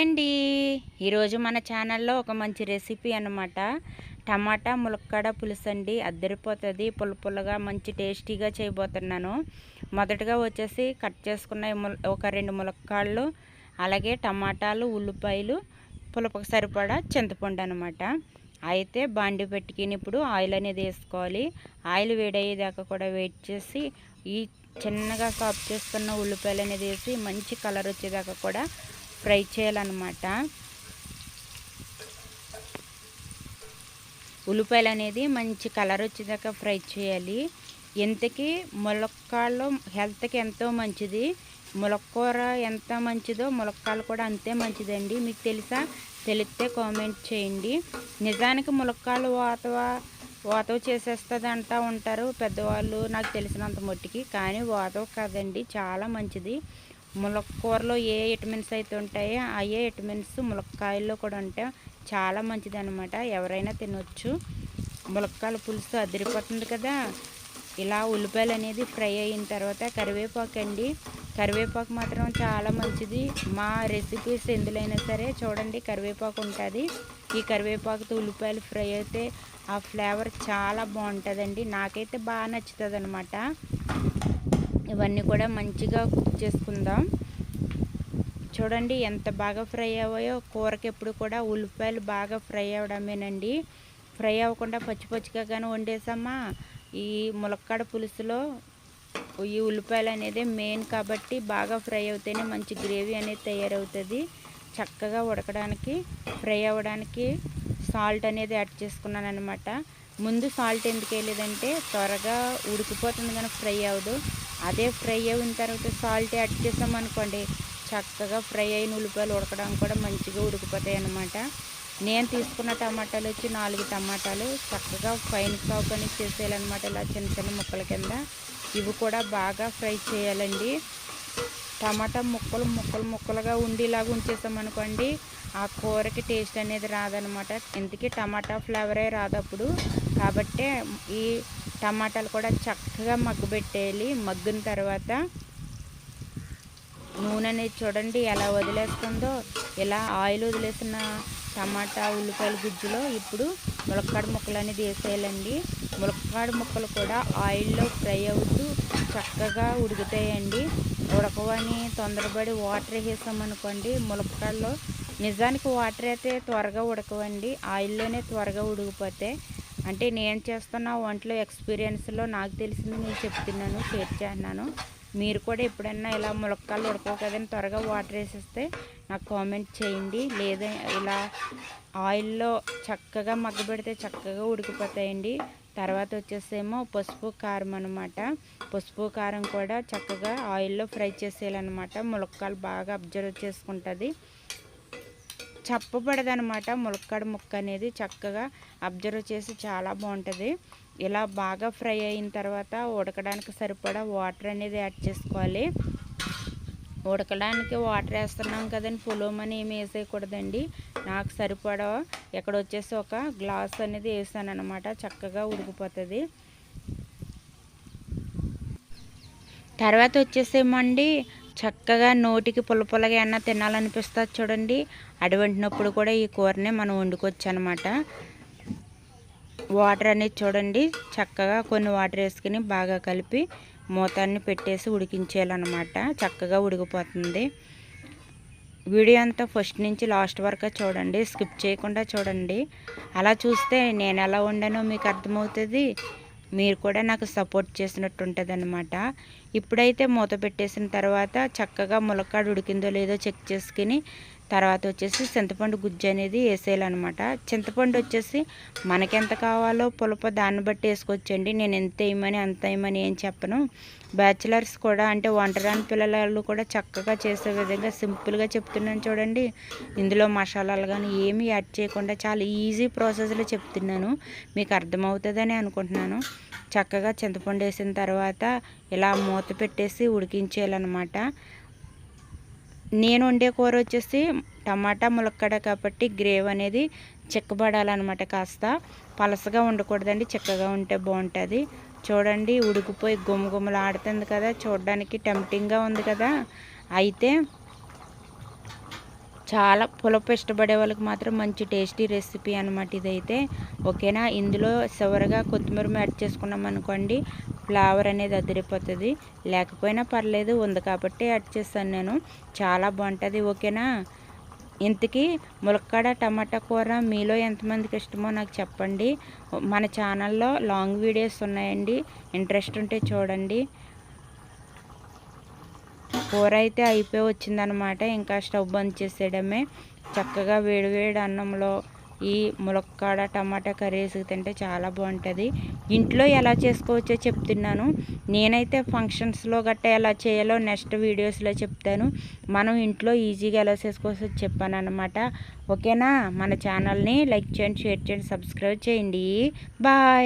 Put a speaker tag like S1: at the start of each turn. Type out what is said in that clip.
S1: అండి. ఈరోజు మన ఛానల్లో ఒక మంచి రెసిపీ అన్నమాట. టమాటా ములక్కాడ పులుసు అండి. అద్దరిపోతుంది, పుల్లగా మంచి టేస్టీగా చేయబోతున్నాను. మొదటగా వచ్చేసి కట్ చేసుకున్న ఒక 2 ములక్కాళ్ళు, అలాగే టమాటాలు, ఉల్లిపాయలు, పులుపుకు సరిపడా చింతపండు అనమాట. అయితే బాండి పెట్టుకుని ఇప్పుడు ఆయిల్ అనేది వేసుకోవాలి. ఆయిల్ వేడయ్యేదాకా కూడా వెయిట్ చేసి ఈ చిన్నగా సాఫ్ చేసుకున్న ఉల్లిపాయలు అనేది వేసి మంచి కలర్ వచ్చేదాకా కూడా ఫ్రై చేయాలన్నమాట. ఉల్లిపాయలు అనేది మంచి కలర్ వచ్చేదాకా ఫ్రై చేయాలి. ఇంతకీ ములక్కాళ్ళు హెల్త్కి ఎంతో మంచిది. ములక్కూర ఎంత మంచిదో ములక్కాళ్ళు కూడా అంతే మంచిదండి. మీకు తెలుసా? తెలిస్తే కామెంట్ చేయండి. నిజానికి ములక్కాళ్ళు వాతవ చేసేస్తుంది అంటూ ఉంటారు పెద్దవాళ్ళు, నాకు తెలిసినంత మట్టికి. కానీ వాతవ కాదండి, చాలా మంచిది. ములక్కూరలో ఏ విటమిన్స్ అయితే ఉంటాయో అయ్యే విటమిన్స్ ములక్కాయల్లో కూడా ఉంటాయి. చాలా మంచిది అనమాట. ఎవరైనా తినొచ్చు. ములక్కాయల పులుసు అదిరిపోతుంది కదా. ఇలా ఉల్లిపాయలు అనేది ఫ్రై అయిన తర్వాత కరివేపాకు అండి. కరివేపాకు మాత్రం చాలా మంచిది. మా రెసిపీస్ ఎందులైనా సరే చూడండి కరివేపాకు ఉంటుంది. ఈ కరివేపాకుతో ఉల్లిపాయలు ఫ్రై అయితే ఆ ఫ్లేవర్ చాలా బాగుంటుందండి. నాకైతే బాగా నచ్చుతుంది అనమాట. ఇవన్నీ కూడా మంచిగా కుక్ చేసుకుందాం. చూడండి ఎంత బాగా ఫ్రై అయ్యాయో. కూరకి ఎప్పుడు కూడా ఉల్లిపాయలు బాగా ఫ్రై అవ్వడమేనండి. ఫ్రై అవ్వకుండా పచ్చిగా కానీ వండేసామా ఈ ములక్కాడ పులుసులో ఈ ఉల్లిపాయలు అనేది మెయిన్ కాబట్టి బాగా ఫ్రై అవుతేనే మంచి గ్రేవీ అనేది తయారవుతుంది. చక్కగా ఉడకడానికి ఫ్రై అవ్వడానికి సాల్ట్ అనేది యాడ్ చేసుకున్నాను అనమాట. ముందు సాల్ట్ ఎందుకు వేయలేదంటే త్వరగా ఉడికిపోతుంది కానీ ఫ్రై అవ్వదు. అదే ఫ్రై అయిన తర్వాత సాల్ట్ యాడ్ చేసామనుకోండి చక్కగా ఫ్రై అయిన ఉల్లిపాయలు ఉడకడానికి కూడా మంచిగా ఉడికిపోతాయి అన్నమాట. నేను తీసుకున్న టమాటాలు వచ్చి 4 టమాటాలు చక్కగా ఫైన్ చాప్ అని చేసేయాలన్నమాట. ఇలా చిన్న చిన్న ముక్కల కింద ఇవి కూడా బాగా ఫ్రై చేయాలండి. టమాటా ముక్కలుగా ఉండేలాగా ఉంచేసామనుకోండి ఆ కూరకి టేస్ట్ అనేది రాదనమాట. ఇంతకీ టమాటా ఫ్లేవరే రాదప్పుడు. కాబట్టి ఈ టమాటాలు కూడా చక్కగా మగ్గబెట్టేయాలి. మగ్గిన తర్వాత నూనె అనేది చూడండి ఎలా వదిలేస్తుందో. ఇలా ఆయిల్ వదిలేసిన టమాటా ఉల్లిపాయల గుజ్జులో ఇప్పుడు ములక్కాడ ముక్కలు అనేది వేసేయాలండి. ములక్కాడ ముక్కలు కూడా ఆయిల్లో ఫ్రై అవుతూ చక్కగా ఉడుకుతాయండి. ఉడకవని తొందరపడి వాటర్ వేసామనుకోండి ములక్కాడలో నిజానికి వాటర్ అయితే త్వరగా ఉడకవండి, ఆయిల్లోనే త్వరగా ఉడికిపోతాయి. అంటే నేను చేస్తున్న వంటలో ఎక్స్పీరియన్స్లో నాకు తెలిసింది నేను చెప్తున్నాను, షేర్ చేస్తున్నాను. మీరు కూడా ఎప్పుడైనా ఇలా ములక్కాయలు ఉడకవు కదని త్వరగా వాటర్ వేసేస్తే నాకు కామెంట్ చేయండి. లేదా ఇలా ఆయిల్లో చక్కగా మగ్గబెడితే చక్కగా ఉడికిపోతాయండి. తర్వాత వచ్చేసేమో పసుపు కారం అనమాట. పసుపు కారం కూడా చక్కగా ఆయిల్లో ఫ్రై చేసేయాలన్నమాట. ములక్కాయలు బాగా అబ్జర్వ్ చేసుకుంటుంది, చప్పబడదనమాట. ములక్కాడ ముక్క అనేది చక్కగా అబ్జర్వ్ చేసి చాలా బాగుంటుంది. ఇలా బాగా ఫ్రై అయిన తర్వాత ఉడకడానికి సరిపడా వాటర్ అనేది యాడ్ చేసుకోవాలి. ఉడకడానికి వాటర్ వేస్తున్నాం కదండి, పొలోమని ఏమి వేసేయకూడదండి. నాకు సరిపడా ఎక్కడ వచ్చేసి ఒక గ్లాస్ అనేది వేసాను అనమాట. చక్కగా ఉడికిపోతుంది. తర్వాత వచ్చేసేమండి చక్కగా నోటికి పుల్లగా ఏమన్నా తినాలనిపిస్తుంది చూడండి. అటువంటినప్పుడు కూడా ఈ కూరనే మనం వండుకోవచ్చు అనమాట. వాటర్ అనేది చూడండి చక్కగా కొన్ని వాటర్ వేసుకుని బాగా కలిపి మూతాన్ని పెట్టేసి ఉడికించేయాలన్నమాట. చక్కగా ఉడికిపోతుంది. వీడియో అంతా ఫస్ట్ నుంచి లాస్ట్ వరకు చూడండి, స్కిప్ చేయకుండా చూడండి. అలా చూస్తే నేను ఎలా వండానో మీకు అర్థమవుతుంది. మీరు కూడా నాకు సపోర్ట్ చేసినట్టు ఉంటుంది అనమాట. ఇప్పుడైతే మూత పెట్టేసిన తర్వాత చక్కగా ములక్కాడ ఉడికిందో లేదో చెక్ చేసుకుని తర్వాత వచ్చేసి చింతపండు గుజ్జు అనేది వేసేయాలన్నమాట. చింతపండు వచ్చేసి మనకెంత కావాలో పులుపు దాన్ని బట్టి వేసుకోవచ్చండి. నేను ఎంత వేయమని అంత వేయమని ఏం చెప్పను. బ్యాచిలర్స్ కూడా అంటే వంటరాని పిల్లలు కూడా చక్కగా చేసే విధంగా సింపుల్గా చెప్తున్నాను చూడండి. ఇందులో మసాలాలు కానీ ఏమీ యాడ్ చేయకుండా చాలా ఈజీ ప్రాసెస్లో చెప్తున్నాను, మీకు అర్థమవుతుందని అనుకుంటున్నాను. చక్కగా చింతపండు వేసిన తర్వాత ఇలా మూత పెట్టేసి ఉడికించేయాలన్నమాట. నేను వండే కూర వచ్చేసి టమాటా ములక్కాడ కాబట్టి గ్రేవీ అనేది చిక్కబడాలన్నమాట. కాస్త పలసగా ఉండకూడదండి, చిక్కగా ఉంటే బాగుంటుంది. చూడండి ఉడికిపోయి గుమగుమలు ఆడుతుంది కదా, చూడడానికి టెంప్టింగ్గా ఉంది కదా. అయితే చాలా పులుపు ఇష్టపడే వాళ్ళకి మాత్రం మంచి టేస్టీ రెసిపీ అనమాట ఇదైతే. ఓకేనా, ఇందులో చివరగా కొత్తిమీర యాడ్ చేసుకున్నాం అనుకోండి, ఫ్లేవర్ అనేది అదిరిపోతుంది. లేకపోయినా పర్లేదు, ఉంది కాబట్టి యాడ్ చేస్తాను నేను. చాలా బాగుంటుంది. ఓకేనా, ఇంతకీ ములక్కాడ టమాటా కూర మీలో ఎంతమందికి ఇష్టమో నాకు చెప్పండి. మన ఛానల్లో లాంగ్ వీడియోస్ ఉన్నాయండి, ఇంట్రెస్ట్ ఉంటే చూడండి. కూర అయితే అయిపోయి వచ్చిందనమాట. ఇంకా స్టవ్ బంద్ చేసేయడమే. చక్కగా వేడివేడి అన్నంలో ఈ ములక్కాడ టమాటా కర్రీ వేసుకు తింటే చాలా బాగుంటుంది. ఇంట్లో ఎలా చేసుకోవచ్చో చెప్తున్నాను. నేనైతే ఫంక్షన్స్లో గట్టా ఎలా చేయాలో నెక్స్ట్ వీడియోస్లో చెప్తాను. మనం ఇంట్లో ఈజీగా ఎలా చేసుకోవచ్చో చెప్పాను అనమాట. ఓకేనా, మన ఛానల్ని లైక్ చేయండి, షేర్ చేయండి, సబ్స్క్రైబ్ చేయండి. బాయ్.